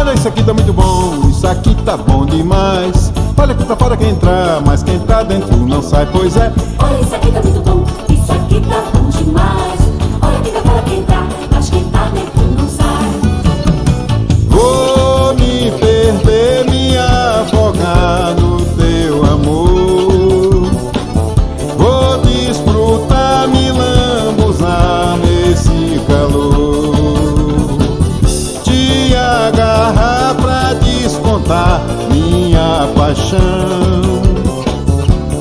Olha, isso aqui tá muito bom, isso aqui tá bom demais. Olha que tá fora quem entrar, mas quem tá dentro não sai, pois é. Olha, isso aqui tá muito bom, isso aqui tá bom demais. Olha que tá fora quem tá, mas quem tá dentro não sai. Vou me perder, me afogar no teu amor. Vou desfrutar, me lambuzar nesse calor. Te agarrar pra descontar minha paixão.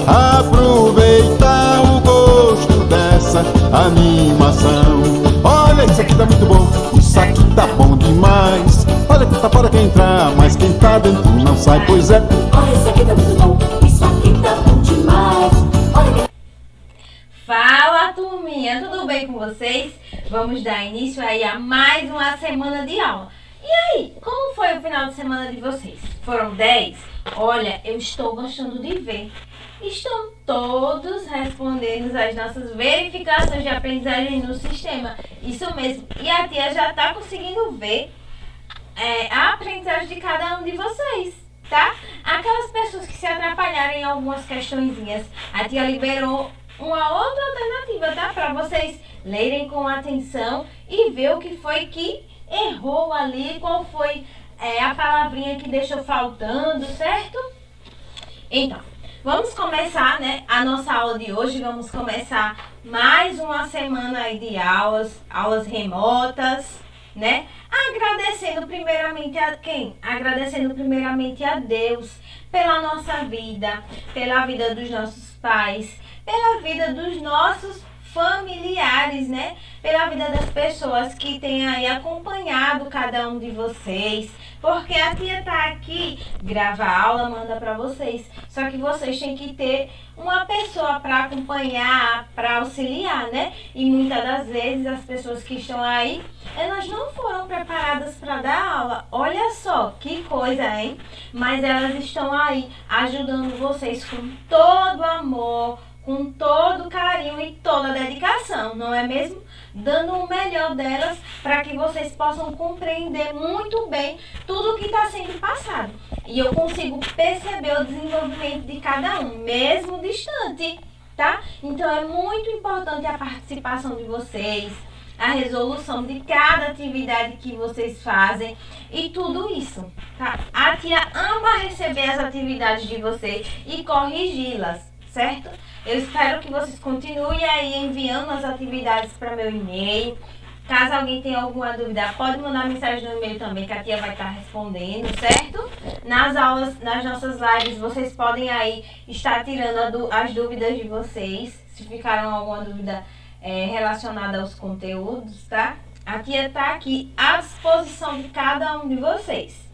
Aproveitar o gosto dessa animação. Olha, isso aqui tá muito bom, isso aqui tá bom demais. Olha que tá fora quem entrar, mas quem tá dentro não sai, pois é. Olha, isso aqui tá muito bom, isso aqui tá bom demais. Olha que... Fala, turminha, tudo bem com vocês? Vamos dar início aí a mais uma semana de aula. E aí, como foi o final de semana de vocês? Foram 10? Olha, eu estou gostando de ver. Estão todos respondendo as nossas verificações de aprendizagem no sistema. Isso mesmo. E a tia já está conseguindo ver a aprendizagem de cada um de vocês, tá? Aquelas pessoas que se atrapalharem em algumas questõezinhas, a tia liberou uma outra alternativa, tá? Para vocês lerem com atenção e ver o que foi que errou ali, qual foi a palavrinha que deixou faltando, certo? Então, vamos começar, né, a nossa aula de hoje. Vamos começar mais uma semana aí de aulas remotas, né? Agradecendo primeiramente a quem? Agradecendo primeiramente a Deus pela nossa vida, pela vida dos nossos pais, pela vida dos nossos familiares, né? Pela vida das pessoas que têm aí acompanhado cada um de vocês. Porque a tia tá aqui, grava a aula, manda para vocês. Só que vocês têm que ter uma pessoa para acompanhar, para auxiliar, né? E muitas das vezes as pessoas que estão aí, elas não foram preparadas para dar aula. Olha só, que coisa, hein? Mas elas estão aí ajudando vocês com todo amor, com todo carinho e toda dedicação, não é mesmo? Dando o melhor delas para que vocês possam compreender muito bem tudo o que está sendo passado. E eu consigo perceber o desenvolvimento de cada um, mesmo distante, tá? Então é muito importante a participação de vocês, a resolução de cada atividade que vocês fazem e tudo isso, tá? A tia ama receber as atividades de vocês e corrigi-las, certo? Eu espero que vocês continuem aí enviando as atividades para meu e-mail. Caso alguém tenha alguma dúvida, pode mandar mensagem no e-mail também, que a tia vai estar respondendo, certo? Nas aulas, nas nossas lives, vocês podem aí estar tirando as dúvidas de vocês, se ficaram alguma dúvida relacionada aos conteúdos, tá? A tia está aqui à disposição de cada um de vocês.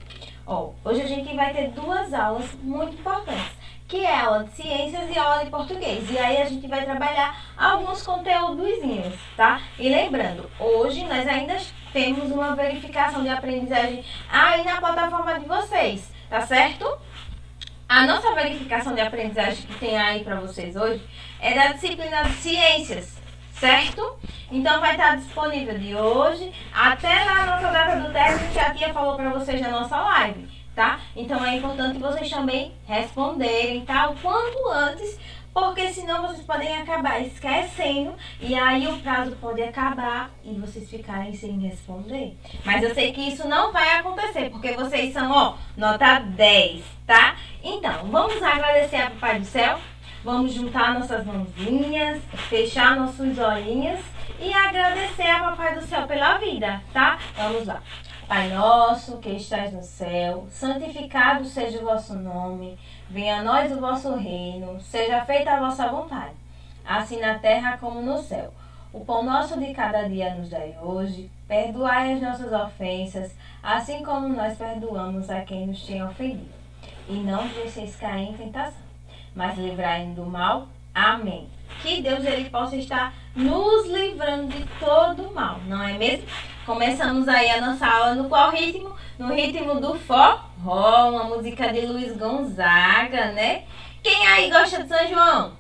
Ó, hoje a gente vai ter duas aulas muito importantes, que é aula de ciências e aula de português. E aí a gente vai trabalhar alguns conteúdozinhos, tá? E lembrando, hoje nós ainda temos uma verificação de aprendizagem aí na plataforma de vocês, tá certo? A nossa verificação de aprendizagem que tem aí para vocês hoje é da disciplina de ciências, certo? Então vai estar disponível de hoje até lá a nossa data do teste que a tia falou para vocês na nossa live, tá? Então é importante vocês também responderem, tá? O quanto antes, porque senão vocês podem acabar esquecendo e aí o prazo pode acabar e vocês ficarem sem responder. Mas eu sei que isso não vai acontecer, porque vocês são, ó, nota 10, tá? Então, vamos agradecer a Papai do Céu, vamos juntar nossas mãozinhas, fechar nossos olhinhos e agradecer a Papai do Céu pela vida, tá? Vamos lá. Pai nosso, que estás no céu, santificado seja o vosso nome, venha a nós o vosso reino, seja feita a vossa vontade, assim na terra como no céu. O pão nosso de cada dia nos dai hoje, perdoai as nossas ofensas, assim como nós perdoamos a quem nos tem ofendido. E não os deixeis cair em tentação, mas livrai-nos do mal. Amém. Que Deus ele possa estar nos livrando de todo o mal, não é mesmo? Começamos aí a nossa aula no qual ritmo? No ritmo do forró, uma música de Luiz Gonzaga, né? Quem aí gosta de São João?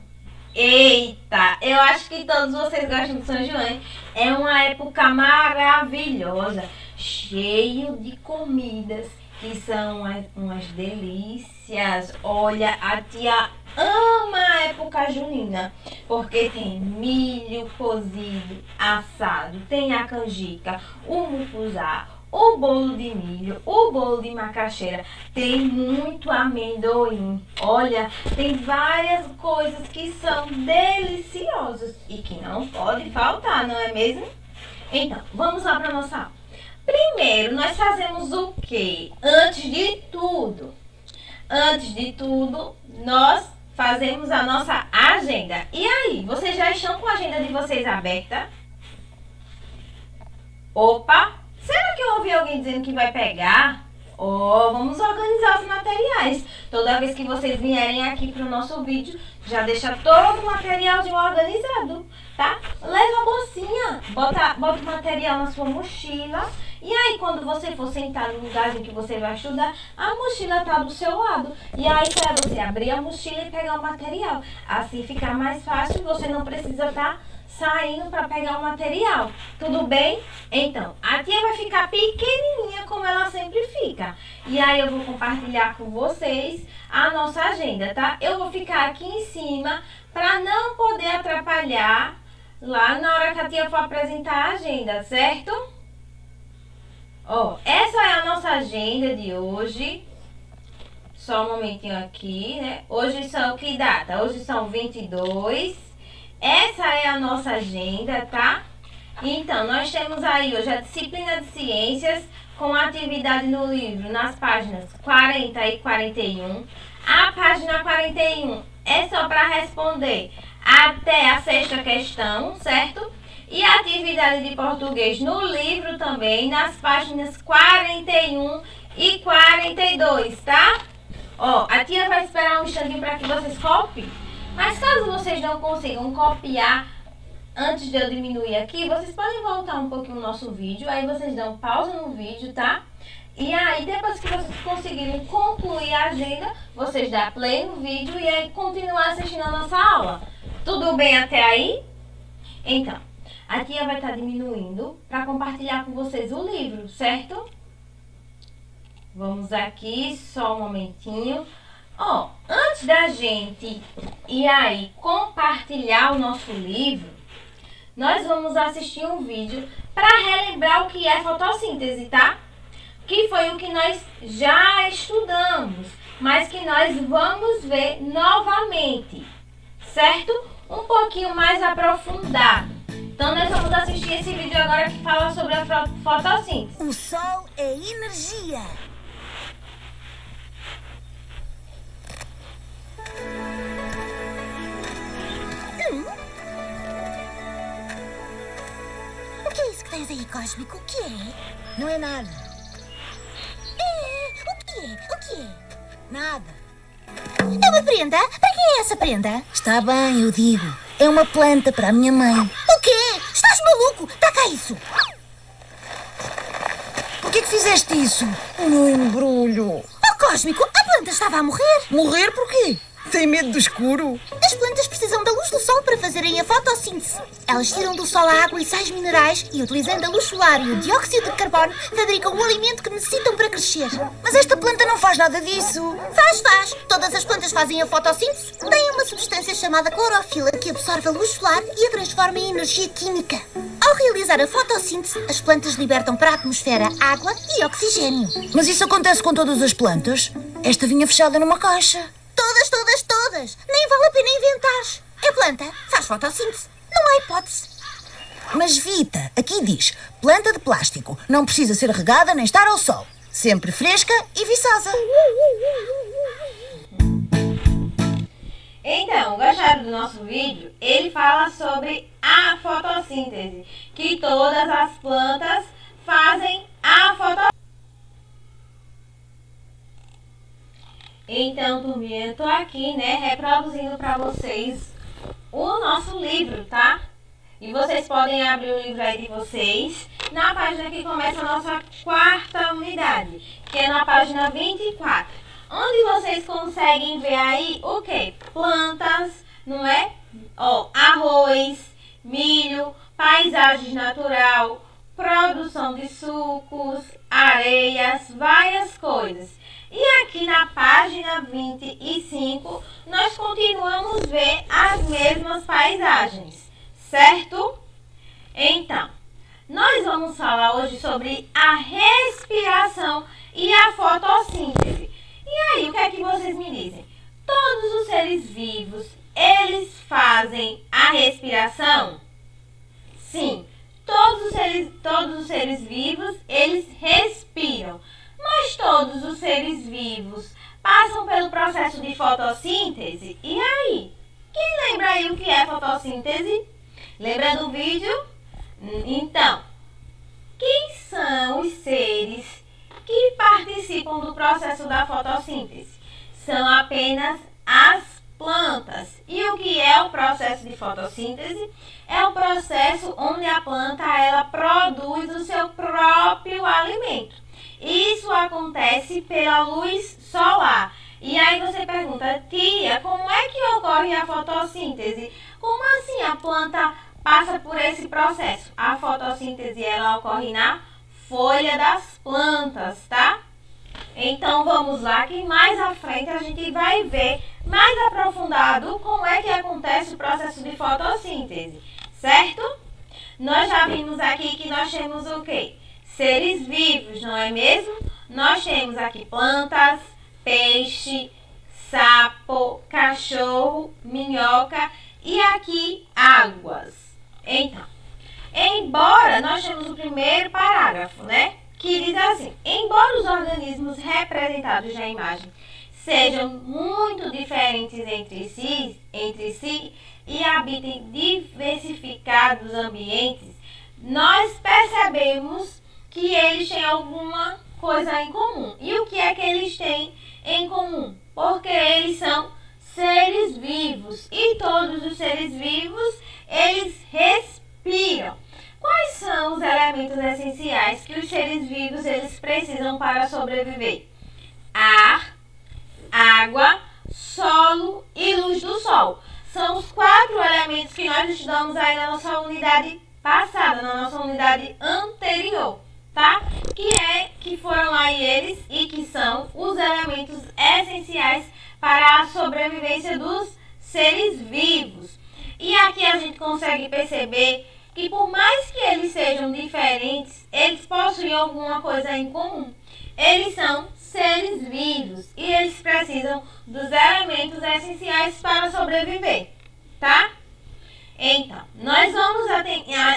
Eita, eu acho que todos vocês gostam de São João, hein? É uma época maravilhosa, cheio de comidas que são umas delícias. Olha, a tia ama a época junina, porque tem milho cozido, assado, tem a canjica, o mucuzá, o bolo de milho, o bolo de macaxeira, tem muito amendoim. Olha, tem várias coisas que são deliciosas e que não pode faltar, não é mesmo? Então, vamos lá para nossa aula. Primeiro, nós fazemos o quê? Antes de tudo, nós fazemos a nossa agenda. E aí, vocês já estão com a agenda de vocês aberta? Opa! Será que eu ouvi alguém dizendo que vai pegar? Vamos organizar os materiais. Toda vez que vocês vierem aqui para o nosso vídeo, já deixa todo o materialzinho organizado, tá? Leva a bolsinha, bota o material na sua mochila. E aí, quando você for sentar no lugar em que você vai estudar, a mochila tá do seu lado. E aí, para você abrir a mochila e pegar o material. Assim fica mais fácil, você não precisa estar saindo para pegar o material. Tudo bem? Então, a tia vai ficar pequenininha como ela sempre fica. E aí eu vou compartilhar com vocês a nossa agenda, tá? Eu vou ficar aqui em cima para não poder atrapalhar lá na hora que a tia for apresentar a agenda, certo? Essa é a nossa agenda de hoje. Só um momentinho aqui, né? Hoje são, que data? Hoje são 22. Essa é a nossa agenda, tá? Então, nós temos aí hoje a disciplina de ciências com atividade no livro nas páginas 40 e 41. A página 41 é só para responder até a 6ª questão, certo? E a atividade de português no livro também, nas páginas 41 e 42, tá? A tia vai esperar um instantinho para que vocês copiem. Mas caso vocês não consigam copiar antes de eu diminuir aqui, vocês podem voltar um pouquinho o nosso vídeo. Aí vocês dão pausa no vídeo, tá? E aí, depois que vocês conseguirem concluir a agenda, vocês dão play no vídeo e aí continuar assistindo a nossa aula. Tudo bem até aí? Então, a tia vai estar diminuindo para compartilhar com vocês o livro, certo? Vamos aqui, só um momentinho. Antes da gente ir aí compartilhar o nosso livro, nós vamos assistir um vídeo para relembrar o que é fotossíntese, tá? Que foi o que nós já estudamos, mas que nós vamos ver novamente, certo? Um pouquinho mais aprofundado. Então nós vamos assistir esse vídeo agora que fala sobre a fotossíntese. O sol é energia. O que é isso que tens aí, Cósmico? O que é? Não é nada. O que é? O que é? Nada. É uma prenda? Para que é essa prenda? Está bem, eu digo. É uma planta para a minha mãe. O quê? Estás maluco? Dá cá isso. Por que é que fizeste isso? O meu embrulho. Cósmico, a planta estava a morrer. Morrer por quê? Tem medo do escuro? As plantas precisam da luz do sol para fazerem a fotossíntese. Elas tiram do sol a água e sais minerais e, utilizando a luz solar e o dióxido de carbono, fabricam o alimento que necessitam para crescer. Mas esta planta não faz nada disso. Faz. Todas as plantas fazem a fotossíntese. Têm uma substância chamada clorofila que absorve a luz solar e a transforma em energia química. Ao realizar a fotossíntese, as plantas libertam para a atmosfera água e oxigênio. Mas isso acontece com todas as plantas? Esta vinha fechada numa caixa. Todas. Nem vale a pena inventares. A planta faz fotossíntese. Não há hipótese. Mas Vita, aqui diz, planta de plástico, não precisa ser regada nem estar ao sol. Sempre fresca e viçosa. Então, gostaram do nosso vídeo? Ele fala sobre a fotossíntese, que todas as plantas fazem a fotossíntese. Então, turminha, eu tô aqui, né, reproduzindo para vocês o nosso livro, tá? E vocês podem abrir o livro aí de vocês na página que começa a nossa 4ª unidade, que é na página 24. Onde vocês conseguem ver aí o quê? Plantas, não é? Arroz, milho, paisagens natural, produção de sucos, areias, várias coisas. E aqui na página 25, nós continuamos a ver as mesmas paisagens, certo? Então, nós vamos falar hoje sobre a respiração e a fotossíntese. E aí, o que é que vocês me dizem? Todos os seres vivos, eles fazem a respiração? Sim, todos os seres vivos, eles respiram. Mas todos os seres vivos passam pelo processo de fotossíntese? E aí? Quem lembra aí o que é fotossíntese? Lembra do vídeo? Então, quem são os seres que participam do processo da fotossíntese? São apenas as plantas. E o que é o processo de fotossíntese? É o processo onde a planta ela produz o seu próprio alimento. Isso acontece pela luz solar. E aí você pergunta, tia, como é que ocorre a fotossíntese? Como assim a planta passa por esse processo? A fotossíntese ela ocorre na folha das plantas, tá? Então vamos lá que mais à frente a gente vai ver mais aprofundado como é que acontece o processo de fotossíntese, certo? Nós já vimos aqui que nós temos o quê? Seres vivos, não é mesmo? Nós temos aqui plantas, peixe, sapo, cachorro, minhoca e aqui águas. Então, embora nós temos o primeiro parágrafo, né? Que diz assim, embora os organismos representados na imagem sejam muito diferentes entre si e habitem diversificados ambientes, nós percebemos que eles têm alguma coisa em comum. E o que é que eles têm em comum? Porque eles são seres vivos e todos os seres vivos, eles respiram. Quais são os elementos essenciais que os seres vivos eles precisam para sobreviver? Ar, água, solo e luz do sol. São os 4 elementos que nós estudamos aí na nossa unidade passada, na nossa unidade anterior, tá? Que foram aí eles e que são os elementos essenciais para a sobrevivência dos seres vivos. E aqui a gente consegue perceber que por mais que eles sejam diferentes, eles possuem alguma coisa em comum. Eles são seres vivos e eles precisam dos elementos essenciais para sobreviver, tá? Então, nós vamos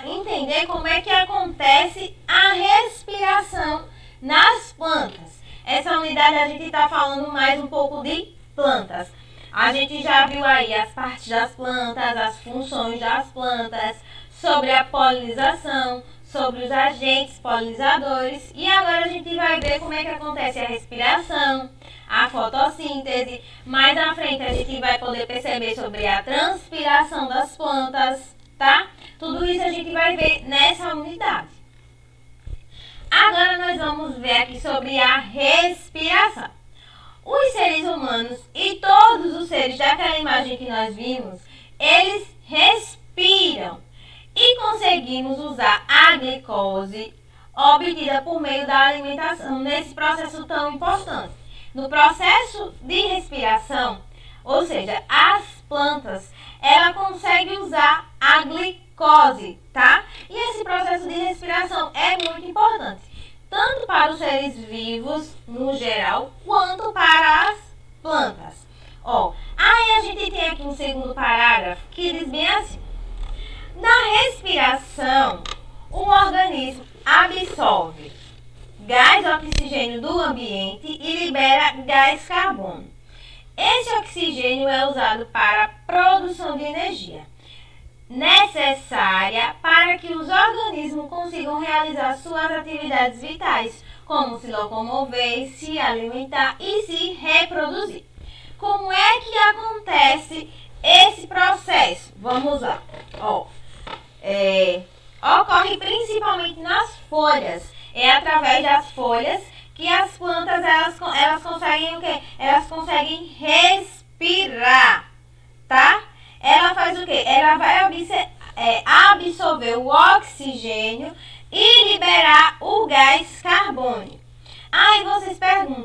entender como é que acontece a respiração nas plantas. Essa unidade a gente está falando mais um pouco de plantas. A gente já viu aí as partes das plantas, as funções das plantas, sobre a polinização, sobre os agentes polinizadores. E agora a gente vai ver como é que acontece a respiração, a fotossíntese. Mais à frente a gente vai poder perceber sobre a transpiração das plantas, tá? Tudo isso a gente vai ver nessa unidade. Agora nós vamos ver aqui sobre a respiração. Os seres humanos e todos os seres daquela imagem que nós vimos, eles respiram. E conseguimos usar a glicose obtida por meio da alimentação nesse processo tão importante. No processo de respiração, ou seja, as plantas, ela consegue usar a glicose, tá? E esse processo de respiração é muito importante, tanto para os seres vivos, no geral, quanto para as plantas. Aí a gente tem aqui um segundo parágrafo que diz bem assim. Na respiração, o organismo absorve gás oxigênio do ambiente e libera gás carbono. Esse oxigênio é usado para a produção de energia necessária para que os organismos consigam realizar suas atividades vitais, como se locomover, se alimentar e se reproduzir. Como é que acontece esse processo? Vamos lá. Ocorre principalmente nas folhas. É através das folhas que as plantas elas conseguem o quê? Elas conseguem respirar, tá? Ela faz o quê? Ela vai absorver o oxigênio e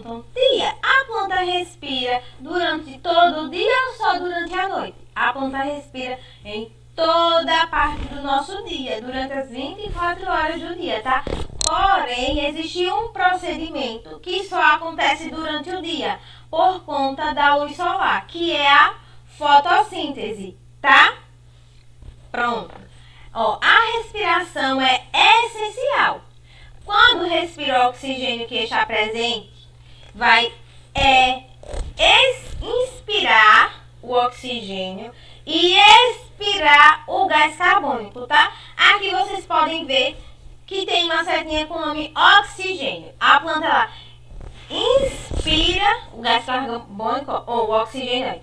perguntam: tia, a planta respira durante todo o dia ou só durante a noite? A planta respira em toda a parte do nosso dia, durante as 24 horas do dia, tá? Porém, existe um procedimento que só acontece durante o dia, por conta da luz solar, que é a fotossíntese, tá? Pronto. Ó, a respiração é essencial. Quando respira o oxigênio que está presente, vai inspirar o oxigênio e expirar o gás carbônico, tá? Aqui vocês podem ver que tem uma setinha com o nome oxigênio. A planta ela inspira o gás carbônico ou o oxigênio,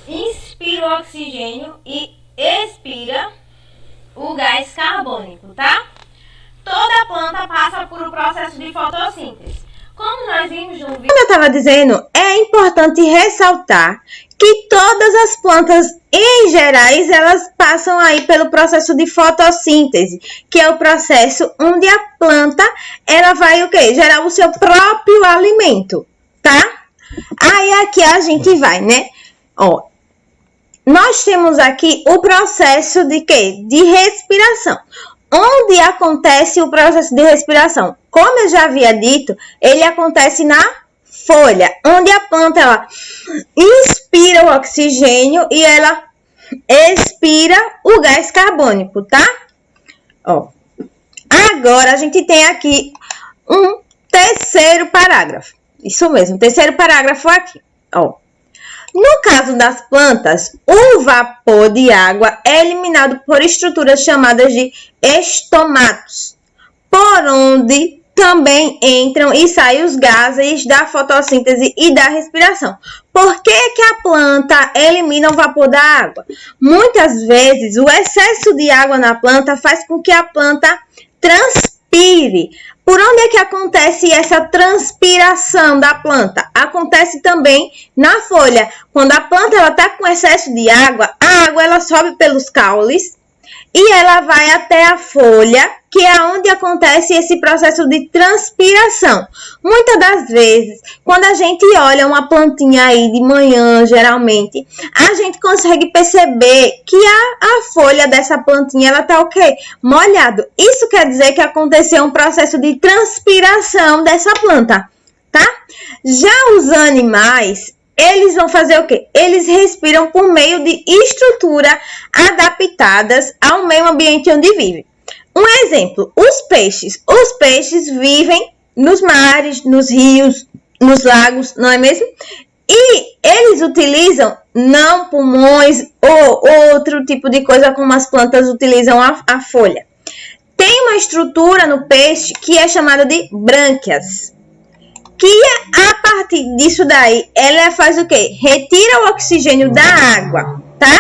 inspira o oxigênio e expira o gás carbônico, tá? Toda planta passa por um processo de fotossíntese. Como nós vimos no vídeo... Como eu estava dizendo, é importante ressaltar que todas as plantas, em gerais, elas passam aí pelo processo de fotossíntese, que é o processo onde a planta, ela vai o quê? Gerar o seu próprio alimento, tá? Aí aqui a gente vai, né? Ó, nós temos aqui o processo de quê? De respiração. Onde acontece o processo de respiração? Como eu já havia dito, ele acontece na folha, onde a planta ela inspira o oxigênio e ela expira o gás carbônico, tá? Ó. Agora a gente tem aqui um terceiro parágrafo. Isso mesmo, terceiro parágrafo aqui, ó. No caso das plantas, o vapor de água é eliminado por estruturas chamadas de estomatos, por onde também entram e saem os gases da fotossíntese e da respiração. Por que que a planta elimina o vapor da água? Muitas vezes, o excesso de água na planta faz com que a planta transpire. Por onde é que acontece essa transpiração da planta? Acontece também na folha. Quando a planta está com excesso de água, a água ela sobe pelos caules e ela vai até a folha, que é onde acontece esse processo de transpiração. Muitas das vezes, quando a gente olha uma plantinha aí de manhã, geralmente, a gente consegue perceber que a folha dessa plantinha, ela tá o quê? Molhado. Isso quer dizer que aconteceu um processo de transpiração dessa planta, tá? Já os animais, eles vão fazer o quê? Eles respiram por meio de estruturas adaptadas ao meio ambiente onde vivem. Um exemplo, os peixes. Os peixes vivem nos mares, nos rios, nos lagos, não é mesmo? E eles utilizam não pulmões ou outro tipo de coisa como as plantas utilizam a folha. Tem uma estrutura no peixe que é chamada de brânquias. Que a partir disso daí, ela faz o quê? Retira o oxigênio da água, tá?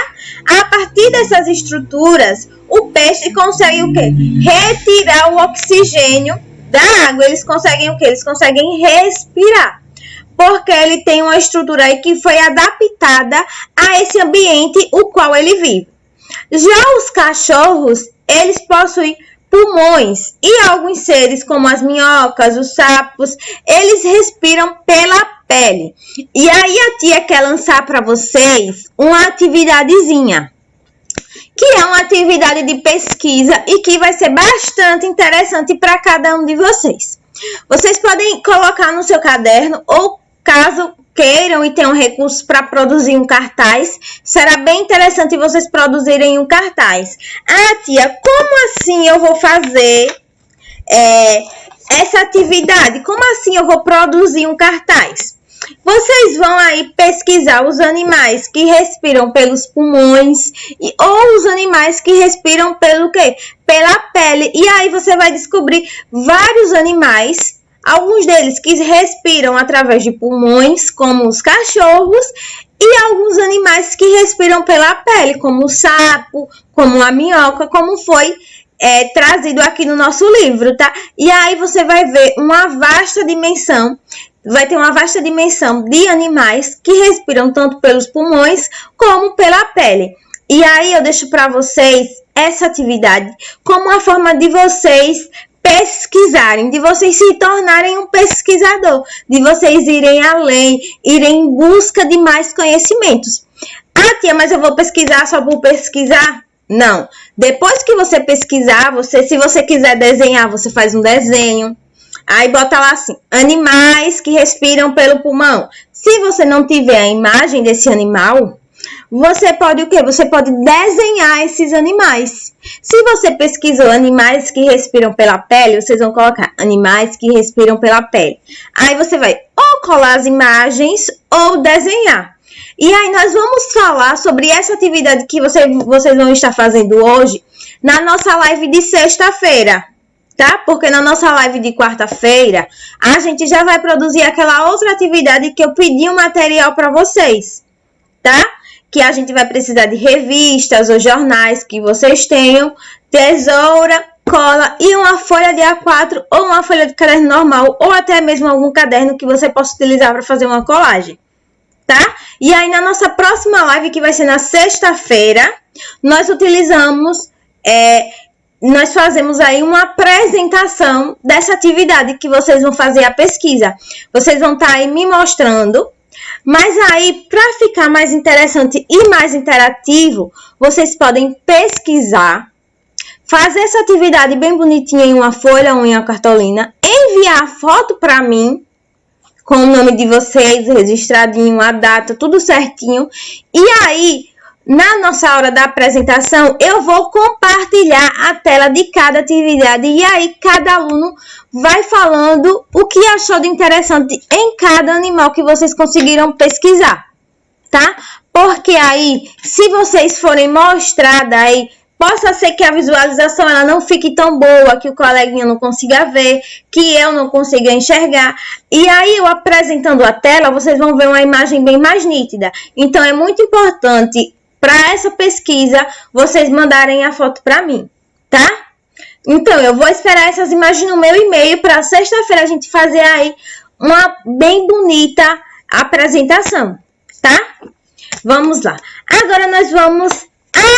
A partir dessas estruturas, o peixe consegue o quê? Retirar o oxigênio da água. Eles conseguem o quê? Eles conseguem respirar. Porque ele tem uma estrutura aí que foi adaptada a esse ambiente o qual ele vive. Já os cachorros, eles possuem pulmões e alguns seres como as minhocas, os sapos, eles respiram pela pele. E aí a tia quer lançar para vocês uma atividadezinha, que é uma atividade de pesquisa e que vai ser bastante interessante para cada um de vocês. Vocês podem colocar no seu caderno ou caso queiram e tenham recursos para produzir um cartaz, será bem interessante vocês produzirem um cartaz. Ah, tia, como assim eu vou fazer essa atividade? Como assim eu vou produzir um cartaz? Vocês vão aí pesquisar os animais que respiram pelos pulmões ou os animais que respiram pelo quê? Pela pele. E aí você vai descobrir vários animais, alguns deles que respiram através de pulmões, como os cachorros, e alguns animais que respiram pela pele, como o sapo, como a minhoca, como foi trazido aqui no nosso livro, tá? E aí você vai ver uma vasta dimensão, vai ter uma vasta dimensão de animais que respiram tanto pelos pulmões como pela pele. E aí eu deixo para vocês essa atividade como uma forma de vocês pesquisarem, de vocês se tornarem um pesquisador, de vocês irem além, irem em busca de mais conhecimentos. Ah, tia, mas eu vou pesquisar só por pesquisar? Não. Depois que você pesquisar, se você quiser desenhar, você faz um desenho. Aí bota lá assim, animais que respiram pelo pulmão. Se você não tiver a imagem desse animal, você pode o quê? Você pode desenhar esses animais. Se você pesquisou animais que respiram pela pele, vocês vão colocar animais que respiram pela pele. Aí você vai ou colar as imagens ou desenhar. E aí nós vamos falar sobre essa atividade que vocês vão estar fazendo hoje na nossa live de sexta-feira, tá? Porque na nossa live de quarta-feira, a gente já vai produzir aquela outra atividade que eu pedi um material para vocês, tá? Que a gente vai precisar de revistas ou jornais que vocês tenham, tesoura, cola e uma folha de A4 ou uma folha de caderno normal ou até mesmo algum caderno que você possa utilizar para fazer uma colagem, tá? E aí na nossa próxima live, que vai ser na sexta-feira, nós fazemos aí uma apresentação dessa atividade que vocês vão fazer a pesquisa. Vocês vão estar aí me mostrando. Mas aí, para ficar mais interessante e mais interativo, vocês podem pesquisar, fazer essa atividade bem bonitinha em uma folha ou em uma cartolina, enviar a foto para mim, com o nome de vocês, registradinho, a data, tudo certinho. E aí, na nossa hora da apresentação, eu vou compartilhar a tela de cada atividade. E aí, cada aluno vai falando o que achou de interessante em cada animal que vocês conseguiram pesquisar, tá? Porque aí, se vocês forem mostrar daí, possa ser que a visualização ela não fique tão boa, que o coleguinha não consiga ver, que eu não consiga enxergar. E aí, eu apresentando a tela, vocês vão ver uma imagem bem mais nítida. Então, é muito importante, para essa pesquisa, vocês mandarem a foto para mim, tá? Então, eu vou esperar essas imagens no meu e-mail para sexta-feira a gente fazer aí uma bem bonita apresentação, tá? Vamos lá. Agora nós vamos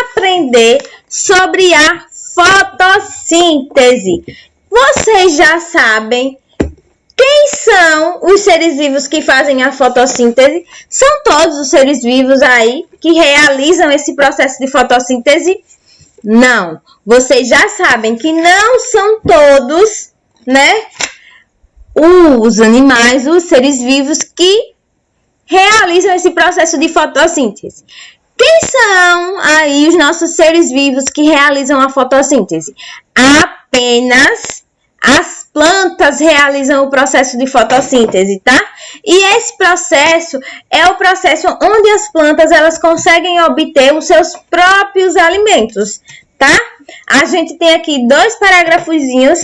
aprender sobre a fotossíntese. Vocês já sabem quem são os seres vivos que fazem a fotossíntese? São todos os seres vivos aí que realizam esse processo de fotossíntese? Não. Vocês já sabem que não são todos, né, os animais, os seres vivos que realizam esse processo de fotossíntese. Quem são aí os nossos seres vivos que realizam a fotossíntese? Apenas as plantas realizam o processo de fotossíntese, tá? E esse processo é o processo onde as plantas elas conseguem obter os seus próprios alimentos, tá? A gente tem aqui 2 parágrafozinhos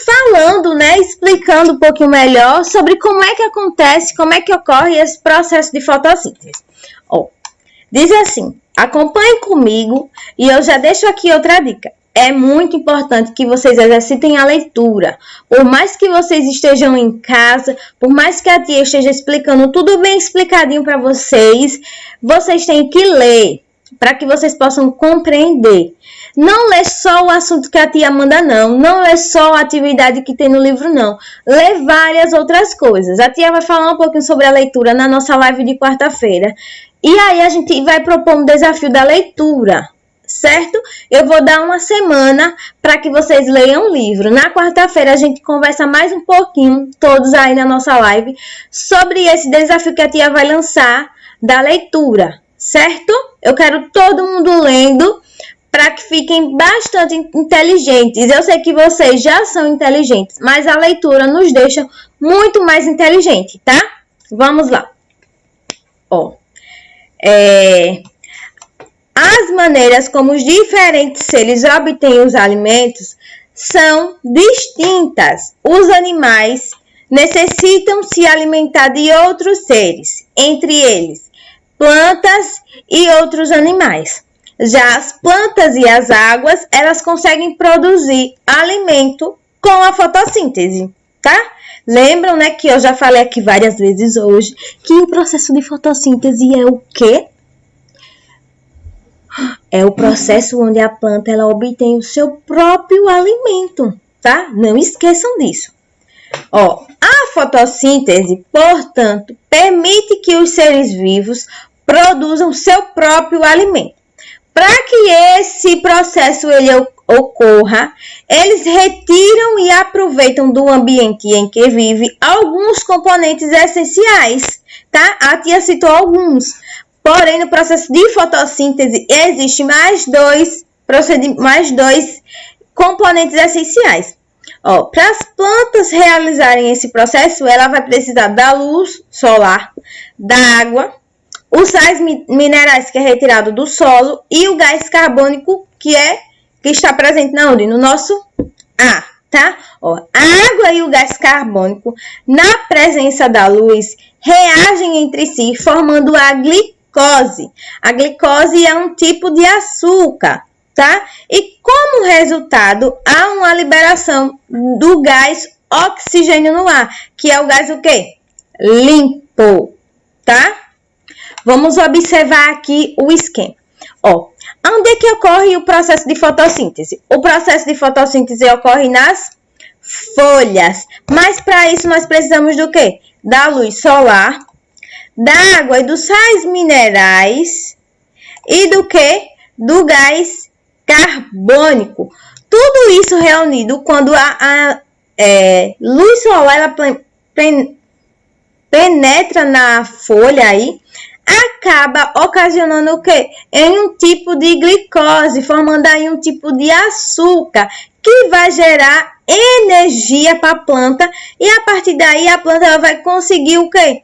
falando, né, explicando um pouquinho melhor sobre como é que acontece, como é que ocorre esse processo de fotossíntese. Ó, diz assim, acompanhe comigo e eu já deixo aqui outra dica. É muito importante que vocês exercitem a leitura. Por mais que vocês estejam em casa, por mais que a tia esteja explicando tudo bem explicadinho para vocês, vocês têm que ler para que vocês possam compreender. Não lê só o assunto que a tia manda, não. Não lê só a atividade que tem no livro, não. Lê várias outras coisas. A tia vai falar um pouquinho sobre a leitura na nossa live de quarta-feira. E aí a gente vai propor um desafio da leitura, certo? Eu vou dar uma semana para que vocês leiam o livro. Na quarta-feira a gente conversa mais um pouquinho, todos aí na nossa live, sobre esse desafio que a tia vai lançar da leitura, certo? Eu quero todo mundo lendo para que fiquem bastante inteligentes. Eu sei que vocês já são inteligentes, mas a leitura nos deixa muito mais inteligentes, tá? Vamos lá. Ó, as maneiras como os diferentes seres obtêm os alimentos são distintas. Os animais necessitam se alimentar de outros seres, entre eles plantas e outros animais. Já as plantas e as águas, elas conseguem produzir alimento com a fotossíntese, tá? Lembram, né, que eu já falei aqui várias vezes hoje, que o processo de fotossíntese é o quê? É o processo onde a planta ela obtém o seu próprio alimento, tá? Não esqueçam disso. Ó, a fotossíntese, portanto, permite que os seres vivos produzam seu próprio alimento. Para que esse processo ele ocorra, eles retiram e aproveitam do ambiente em que vive alguns componentes essenciais, tá? A tia citou alguns. Porém, no processo de fotossíntese, existe mais dois componentes essenciais. Para as plantas realizarem esse processo, ela vai precisar da luz solar, da água, os sais minerais que é retirado do solo e o gás carbônico que está presente na onde? No nosso ar, tá? A água e o gás carbônico, na presença da luz, reagem entre si, formando a glicose. A glicose é um tipo de açúcar, tá? E como resultado, há uma liberação do gás oxigênio no ar, que é o gás o quê? Limpo, tá? Vamos observar aqui o esquema. Onde é que ocorre o processo de fotossíntese? O processo de fotossíntese ocorre nas folhas. Mas para isso nós precisamos do quê? Da luz solar, da água e dos sais minerais e do quê? Do gás carbônico. Tudo isso reunido quando a luz solar ela penetra na folha aí, acaba ocasionando o quê? Em um tipo de glicose, formando aí um tipo de açúcar que vai gerar energia para a planta e a partir daí a planta ela vai conseguir o quê?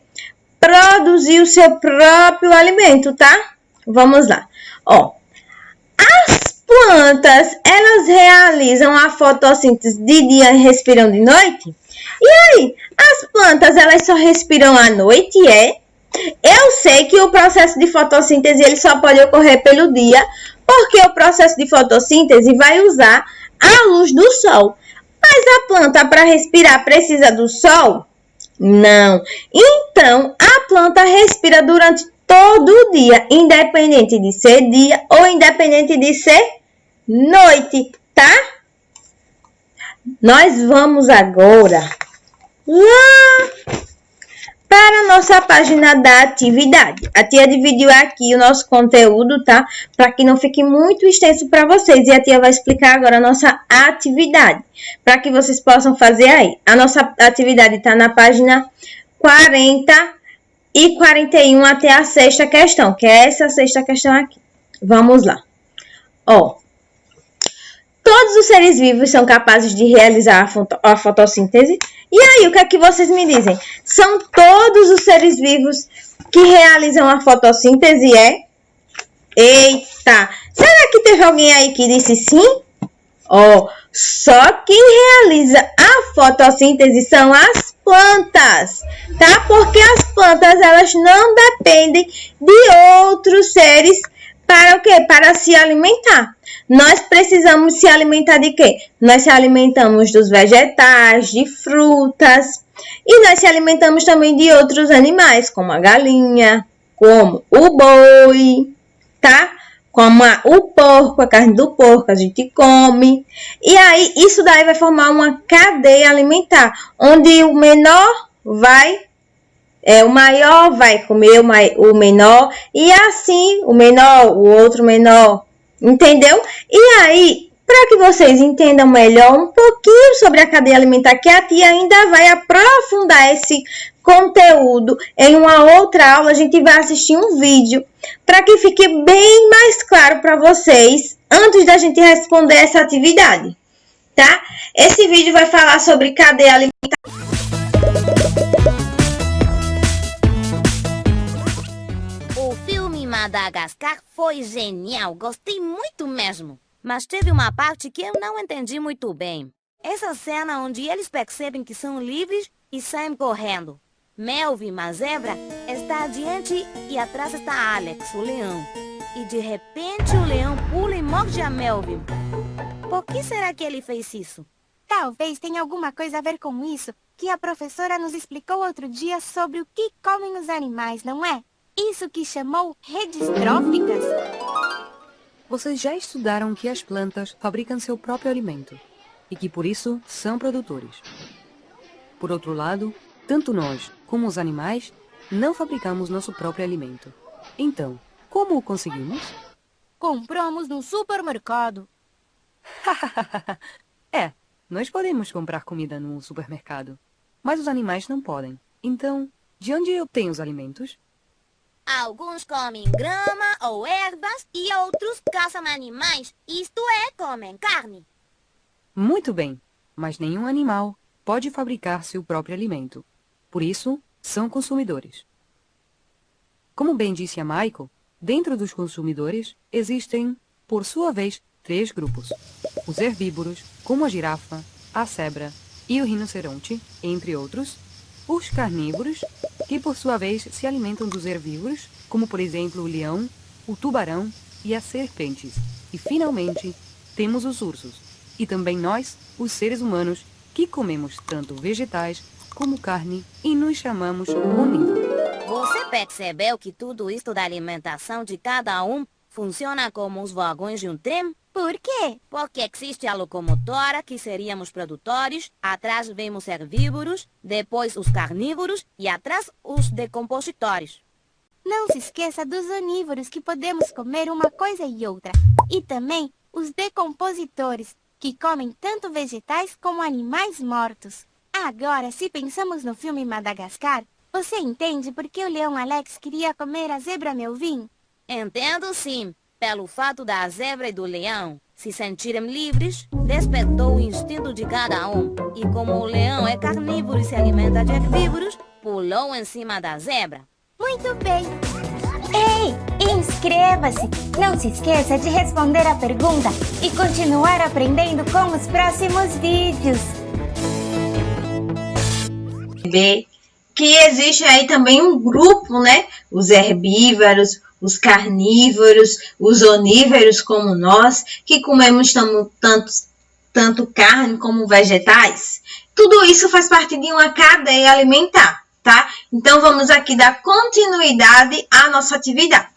Produzir o seu próprio alimento, tá? Vamos lá. As plantas, elas realizam a fotossíntese de dia e respiram de noite? E aí, as plantas, elas só respiram à noite, Eu sei que o processo de fotossíntese ele só pode ocorrer pelo dia, porque o processo de fotossíntese vai usar a luz do sol. Mas a planta, para respirar, precisa do sol? Não. Então, a planta respira durante todo o dia, independente de ser dia ou independente de ser noite, tá? Nós vamos agora lá para a nossa página da atividade. A tia dividiu aqui o nosso conteúdo, tá? Para que não fique muito extenso para vocês. E a tia vai explicar agora a nossa atividade, para que vocês possam fazer aí. A nossa atividade está na página 40 e 41 até a sexta questão, que é essa sexta questão aqui. Vamos lá. Todos os seres vivos são capazes de realizar a fotossíntese. E aí, o que é que vocês me dizem? São todos os seres vivos que realizam a fotossíntese? Eita! Será que teve alguém aí que disse sim? Só quem realiza a fotossíntese são as plantas, tá? Porque as plantas, elas não dependem de outros seres para o quê? Para se alimentar. Nós precisamos se alimentar de quê? Nós se alimentamos dos vegetais, de frutas. E nós se alimentamos também de outros animais, como a galinha, como o boi, tá? Como o porco, a carne do porco, a gente come. E aí, isso daí vai formar uma cadeia alimentar, onde o menor vai... o maior vai comer o menor, e assim, o menor, o outro menor, entendeu? E aí, para que vocês entendam melhor um pouquinho sobre a cadeia alimentar, que a tia ainda vai aprofundar esse conteúdo em uma outra aula, a gente vai assistir um vídeo, para que fique bem mais claro para vocês, antes da gente responder essa atividade, tá? Esse vídeo vai falar sobre cadeia alimentar. Madagascar foi genial, gostei muito mesmo. Mas teve uma parte que eu não entendi muito bem. Essa cena onde eles percebem que são livres e saem correndo. Melvin, a zebra, está adiante e atrás está Alex, o leão. E de repente o leão pula e morde a Melvin. Por que será que ele fez isso? Talvez tenha alguma coisa a ver com isso que a professora nos explicou outro dia sobre o que comem os animais, não é? Isso que chamou redes tróficas? Vocês já estudaram que as plantas fabricam seu próprio alimento. e que por isso são produtores. Por outro lado, tanto nós como os animais não fabricamos nosso próprio alimento. Então, como o conseguimos? Compramos no supermercado. É, nós podemos comprar comida no supermercado, mas os animais não podem. Então, de onde obtêm os alimentos? Alguns comem grama ou ervas e outros caçam animais, isto é, comem carne. Muito bem, mas nenhum animal pode fabricar seu próprio alimento. Por isso, são consumidores. Como bem disse a Michael, dentro dos consumidores existem, por sua vez, 3 grupos. Os herbívoros, como a girafa, a zebra e o rinoceronte, entre outros. Os carnívoros, que por sua vez se alimentam dos herbívoros, como por exemplo o leão, o tubarão e as serpentes. E finalmente, temos os ursos. E também nós, os seres humanos, que comemos tanto vegetais como carne e nos chamamos onívoros. Você percebeu que tudo isto da alimentação de cada um funciona como os vagões de um trem? Por quê? Porque existe a locomotora, que seríamos produtores, atrás vem os herbívoros, depois os carnívoros e atrás os decompositores. Não se esqueça dos onívoros, que podemos comer uma coisa e outra. E também os decompositores, que comem tanto vegetais como animais mortos. Agora, se pensamos no filme Madagascar, você entende por que o leão Alex queria comer a zebra Melvin? Entendo sim. Pelo fato da zebra e do leão se sentirem livres, despertou o instinto de cada um. E como o leão é carnívoro e se alimenta de herbívoros, pulou em cima da zebra. Muito bem. Ei, inscreva-se! Não se esqueça de responder a pergunta e continuar aprendendo com os próximos vídeos. Ver que existe aí também um grupo, né? Os herbívoros, os carnívoros, os onívoros como nós, que comemos tanto carne como vegetais. Tudo isso faz parte de uma cadeia alimentar, tá? Então vamos aqui dar continuidade à nossa atividade.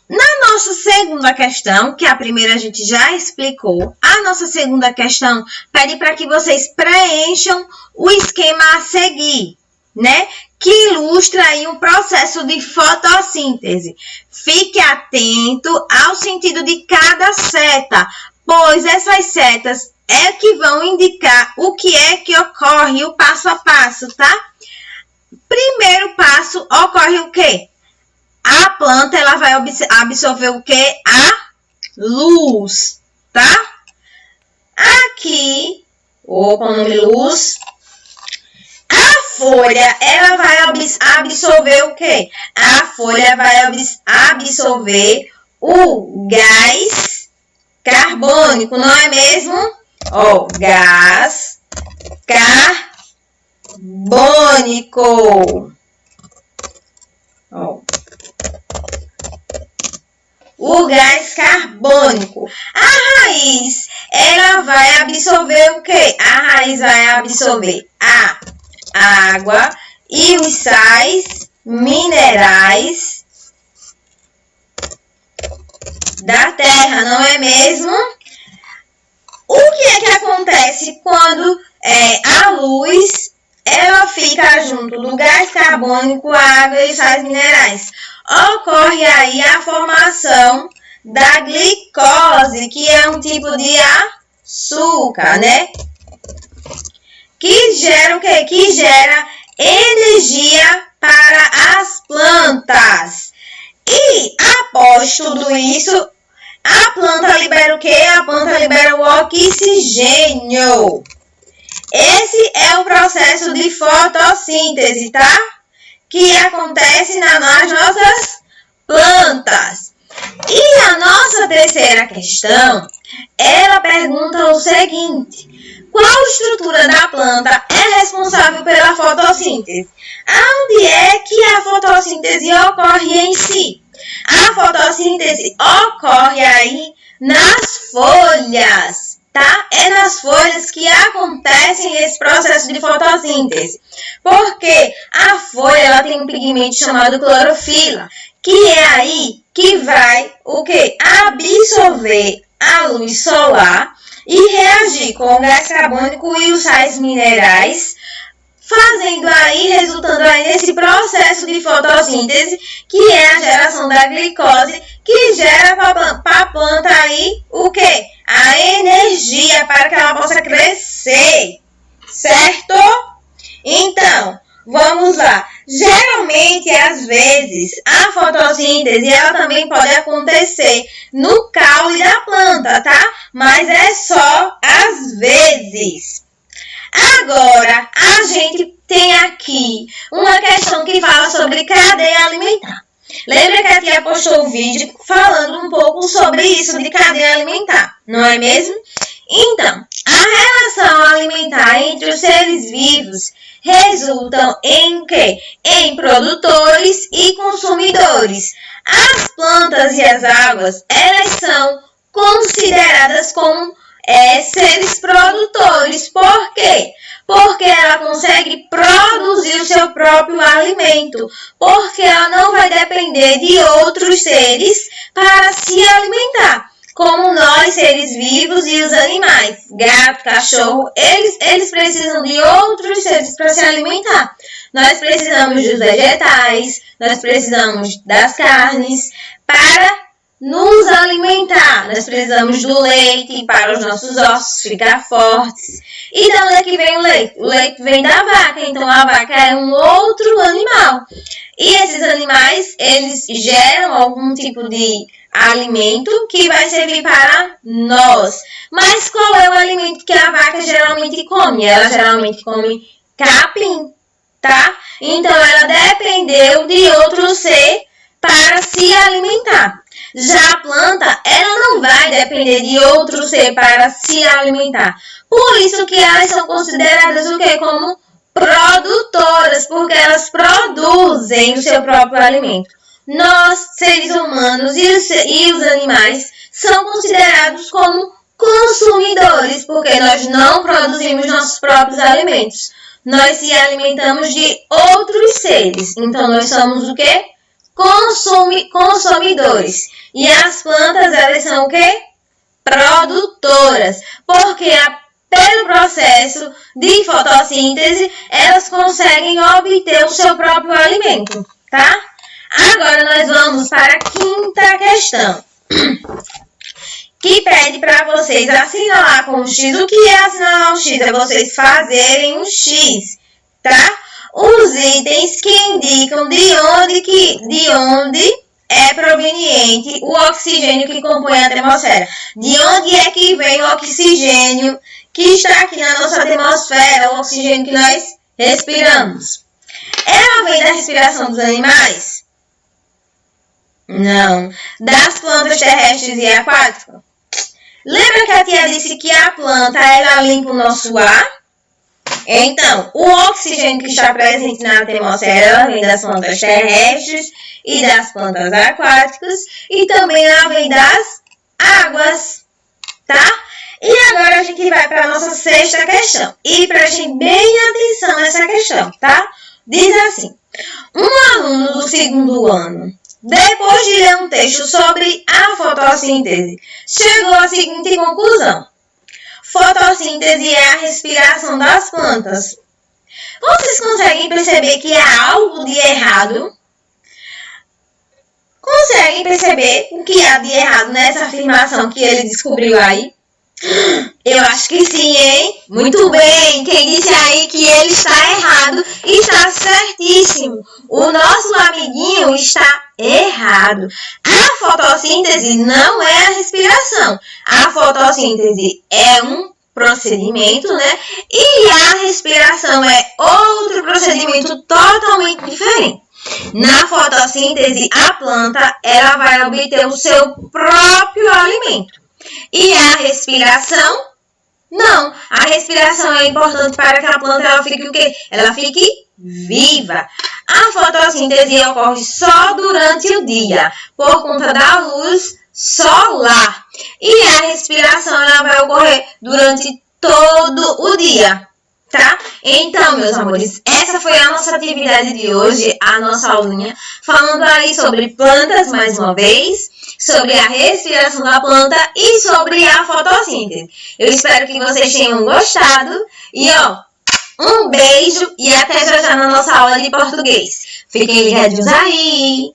Na nossa segunda questão, que a primeira a gente já explicou, a nossa segunda questão pede para que vocês preencham o esquema a seguir, né? Que ilustra aí um processo de fotossíntese. Fique atento ao sentido de cada seta, pois essas setas é que vão indicar o que é que ocorre, o passo a passo, tá? Primeiro passo, ocorre o quê? A planta, ela vai absorver o quê? A luz, tá? Aqui, com o nome luz, a folha, ela vai absorver o quê? A folha vai absorver o gás carbônico, não é mesmo? Ó, gás carbônico. Ó. O gás carbônico. A raiz, ela vai absorver o quê? A raiz vai absorver a água e os sais minerais da terra, não é mesmo? O que é que acontece quando a luz ela fica junto do gás carbônico, a água e os sais minerais? Ocorre aí a formação da glicose, que é um tipo de açúcar, né? Que gera o quê? Que gera energia para as plantas. E após tudo isso, a planta libera o quê? A planta libera o oxigênio. Esse é o processo de fotossíntese, tá? Que acontece nas nossas plantas. E a nossa terceira questão, ela pergunta o seguinte: qual estrutura da planta é responsável pela fotossíntese? Aonde é que a fotossíntese ocorre em si? A fotossíntese ocorre aí nas folhas, tá? É nas folhas que acontecem esse processo de fotossíntese. Porque a folha, ela tem um pigmento chamado clorofila, que é aí que vai o quê? Absorver a luz solar e reagir com o gás carbônico e os sais minerais, resultando aí nesse processo de fotossíntese, que é a geração da glicose, que gera para a planta aí o quê? A energia para que ela possa crescer, certo? Então, vamos lá. Geralmente, às vezes, a fotossíntese ela também pode acontecer no caule da planta, tá? Mas é só às vezes. Agora, a gente tem aqui uma questão que fala sobre cadeia alimentar. Lembra que a tia postou o vídeo falando um pouco sobre isso de cadeia alimentar, não é mesmo? Então, a relação alimentar entre os seres vivos resultam em quê? Em produtores e consumidores. As plantas e as águas, elas são consideradas como seres produtores. Por quê? Porque ela consegue produzir o seu próprio alimento, porque ela não vai depender de outros seres para se alimentar, como nós, seres vivos e os animais, gato, cachorro, eles precisam de outros seres para se alimentar. Nós precisamos dos vegetais, nós precisamos das carnes para nos alimentar. Nós precisamos do leite para os nossos ossos ficar fortes. E de onde é que vem o leite? O leite vem da vaca, então a vaca é um outro animal. E esses animais, eles geram algum tipo de alimento que vai servir para nós. Mas qual é o alimento que a vaca geralmente come? Ela geralmente come capim, tá? Então ela dependeu de outro ser para se alimentar. Já a planta, ela não vai depender de outro ser para se alimentar. Por isso que elas são consideradas o quê? Como produtoras, porque elas produzem o seu próprio alimento. Nós, seres humanos e os animais, são considerados como consumidores, porque nós não produzimos nossos próprios alimentos. Nós se alimentamos de outros seres. Então, nós somos o quê? Consumidores. E as plantas, elas são o quê? Produtoras. Porque pelo processo de fotossíntese, elas conseguem obter o seu próprio alimento, tá? Agora nós vamos para a quinta questão, que pede para vocês assinalar com um X. O que é assinalar um X? É vocês fazerem um X, tá? Os itens que indicam de onde é proveniente o oxigênio que compõe a atmosfera. De onde é que vem o oxigênio que está aqui na nossa atmosfera, o oxigênio que nós respiramos? Ela vem da respiração dos animais? Não. Das plantas terrestres e aquáticas? Lembra que a tia disse que a planta, ela limpa o nosso ar? Então, o oxigênio que está presente na atmosfera vem das plantas terrestres e das plantas aquáticas, e também ela vem das águas, tá? E agora a gente vai para a nossa sexta questão. E prestem bem atenção nessa questão, tá? Diz assim: um aluno do segundo ano, depois de ler um texto sobre a fotossíntese, chegou à seguinte conclusão: fotossíntese é a respiração das plantas. Vocês conseguem perceber que há algo de errado? Conseguem perceber o que há de errado nessa afirmação que ele descobriu aí? Eu acho que sim, hein? Muito bem! Quem disse aí que ele está errado, está certíssimo. O nosso amiguinho está errado. A fotossíntese não é a respiração. A fotossíntese é um procedimento, né? E a respiração é outro procedimento totalmente diferente. Na fotossíntese, a planta ela vai obter o seu próprio alimento. E a respiração, não. A respiração é importante para que a planta ela fique o quê? Ela fique viva. A fotossíntese ocorre só durante o dia, por conta da luz solar. E a respiração ela vai ocorrer durante todo o dia, tá? Então, meus amores, essa foi a nossa atividade de hoje, a nossa aulinha, falando aí sobre plantas mais uma vez, sobre a respiração da planta e sobre a fotossíntese. Eu espero que vocês tenham gostado e um beijo e até já na nossa aula de português. Fiquem ligadinhos aí!